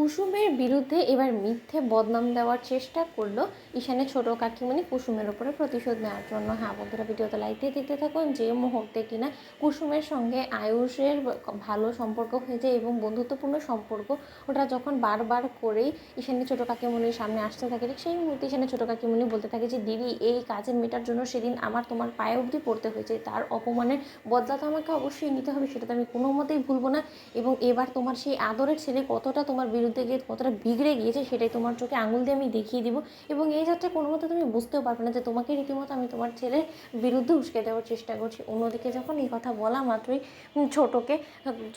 কুসুমের বিরুদ্ধে এবার মিথ্যে বদনাম দেওয়ার চেষ্টা করলো ঈশানের ছোট কাকিমণি কুসুমের ওপরে প্রতিশোধ নেওয়ার জন্য। হ্যাঁ বন্ধুরা, ভিডিওতে লাইক দিয়ে দেখতে থাকুন। যে মুহূর্তে কিনা কুসুমের সঙ্গে আয়ুষের ভালো সম্পর্ক হয়েছে এবং বন্ধুত্বপূর্ণ সম্পর্ক, ওটা যখন বারবার করেই ঈশানের ছোট কাকিমণির সামনে আসতে থাকে, ঠিক সেই মুহূর্তে ঈশানের ছোট কাকিমণি বলতে থাকে যে দিদি, এই কাজের মেয়েটার জন্য সেদিন আমার তোমার পায়ে অবধি পড়তে হয়েছে, তার অপমানের বদলা তো আমাকে অবশ্যই নিতে হবে, সেটা তো আমি কোনো মতেই ভুলবো না। এবং এবার তোমার সেই আদরের ছেলে কতটা তোমার বিরুদ্ধে গিয়ে কতটা বিগড়ে গিয়েছে সেটাই তোমার চোখে আঙুল দিয়ে আমি দেখিয়ে দিব। এবং এই যাত্রা কোনো মতো তুমি বুঝতেও পারবে না যে তোমাকে রীতিমতো আমি তোমার ছেলের বিরুদ্ধে উস্কে দেওয়ার চেষ্টা করছি। অন্যদিকে যখন এই কথা বলা মাত্রই ছোটোকে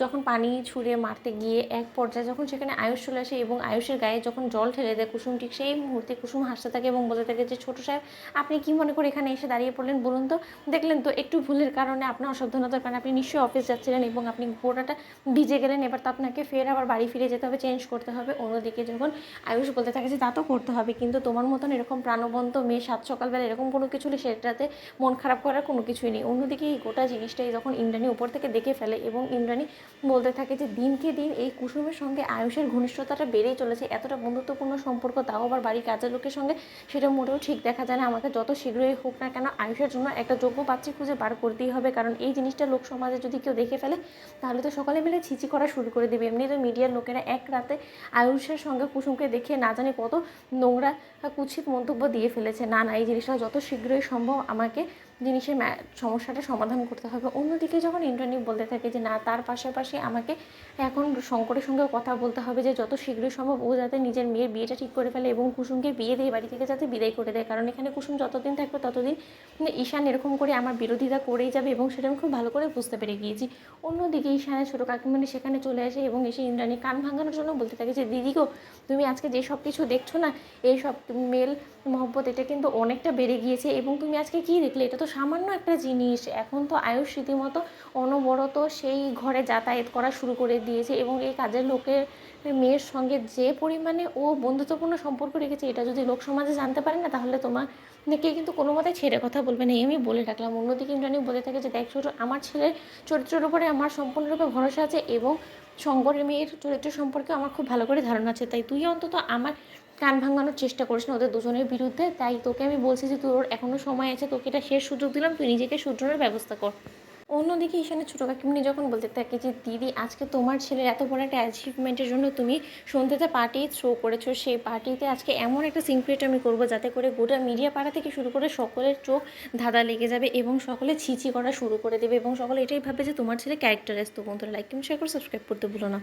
যখন পানি ছুঁড়ে মারতে গিয়ে এক পর্যায়ে যখন সেখানে আয়ুষ চলে আসে এবং আয়ুষের গায়ে যখন জল ঠেলে দেয় কুসুম, ঠিক সেই মুহূর্তে কুসুম হাসতে থাকে এবং বলতে থাকে যে ছোটো সাহেব, আপনি কি মনে করে এখানে এসে দাঁড়িয়ে পড়লেন বলুন তো? দেখলেন তো, একটু ভুলের কারণে, আপনার অসাবধানতার কারণে আপনি নিশ্চয়ই অফিস যাচ্ছিলেন এবং আপনি ঘোড়াটা ভিজে গেলেন, এবার তো আপনাকে ফের আবার বাড়ি ফিরে যেতে হবে, চেঞ্জ করতে হবে। অন্যদিকে যখন আয়ুষ বলতে থাকে যে তা তো করতে হবে, কিন্তু তোমার মতন এরকম প্রাণবন্ত মেয়ে সাত সকালবেলা এরকম কোনো কিছু হলে সেটাতে মন খারাপ করার কোনো কিছুই নেই। অন্যদিকে এই গোটা জিনিসটাই যখন ইন্দ্রাণী উপর থেকে দেখে ফেলে এবং ইন্দ্রাণী বলতে থাকে যে দিনকে দিন এই কুসুমের সঙ্গে আয়ুষের ঘনিষ্ঠতাটা বেড়েই চলেছে, এতটা বন্ধুত্বপূর্ণ সম্পর্ক, তাও আবার বাড়ির কাজের লোকের সঙ্গে, সেটা মোটেও ঠিক দেখা যায় না। আমাকে যত শীঘ্রই হোক না কেন আয়ুষের জন্য একটা যোগ্য পাত্রী খুঁজে বার করতেই হবে, কারণ এই জিনিসটা লোক সমাজে যদি কেউ দেখে ফেলে তাহলে তো সকালে মিলে ছিচি করা শুরু করে দেবে। এমনি তো মিডিয়ার লোকেরা এক রাতে আয়ুষের সঙ্গে কুসুমকে দেখে না জানি কত নোংরা কুৎসিত মন্তব্য দিয়ে ফেলেছে। না না, এই জিনিসটা যত শীঘ্রই সম্ভব আমাকে জিনিসের সমস্যাটা সমাধান করতে হবে। অন্যদিকে যখন ইন্দ্রাণী বলতে থাকে যে না, তার পাশাপাশি আমাকে এখন শঙ্করের সঙ্গে কথা বলতে হবে যে যত শীঘ্রই সম্ভব ও যাতে নিজের মেয়ের বিয়েটা ঠিক করে ফেলে এবং কুসুমকে বিয়ে দিয়ে বাড়ি থেকে যাতে বিদায় করে দেয়, কারণ এখানে কুসুম যতদিন থাকবে ততদিন ঈশান এরকম করে আমার বিরোধিতা করেই যাবে এবং সেটা আমি খুব ভালো করে বুঝতে পেরে গিয়েছি। অন্যদিকে ঈশানের ছোটো কাকিমণি সেখানে চলে আসে এবং এসে ইন্দ্রাণী কান ভাঙানোর জন্য বলতে থাকে যে দিদি গো, তুমি আজকে যে সব কিছু দেখছো না, এই সব মেল মহব্বত এটা কিন্তু অনেকটা বেড়ে গিয়েছে এবং তুমি আজকে কী দেখলে, এটা তো সামান্য একটা জিনিস। এখন তো আয়ুষ রীতিমতো অনবরত সেই ঘরে যাতায়াত করা শুরু করে দিয়েছে এবং এই কাজের লোকের মেয়ের সঙ্গে যে পরিমাণে ও বন্ধুত্বপূর্ণ সম্পর্ক রেখেছে, এটা যদি লোক সমাজে জানতে পারে না তাহলে তোমার কে কিন্তু কোনো মতে ছেড়ে কথা বলবে না, এই আমি বলে রাখলাম। অন্যদিকে ইন্দ্রাণী বলে থাকে যে দেখ ছোটো, আমার ছেলের চরিত্রের উপরে আমার সম্পূর্ণরূপে ভরসা আছে এবং শঙ্করের মেয়ের চরিত্র সম্পর্কে আমার খুব ভালো করে ধারণা আছে, তাই তুই অন্তত আমার কান ভাঙানোর চেষ্টা করিস না ওদের দুজনের বিরুদ্ধে। তাই তোকে আমি বলছি যে তোর এখনও সময় আছে, তোকে এটা শেষ সুযোগ দিলাম, তুই নিজেকে শুধরানোর ব্যবস্থা কর। অন্যদিকে ঈশানের ছোটো কাকিমণি যখন বলতে থাকে যে দিদি, আজকে তোমার ছেলের এত বড় একটা অ্যাচিভমেন্টের জন্য তুমি সন্ধ্যেতে পার্টি থ্রো করেছো, সেই পার্টিতে আজকে এমন একটা সিনক্রিয়েট আমি করবো যাতে করে গোটা মিডিয়া পাড়া থেকে শুরু করে সকলের চোখ ধাঁধা লেগে যাবে এবং সকলে ছিছি করা শুরু করে দেবে এবং সকলে এটাই ভাবে যে তোমার ছেলে ক্যারেক্টারাইজ। তো বন্ধুরা, লাইক কমেন্ট শেয়ার করে সাবস্ক্রাইব করতে ভুলো না।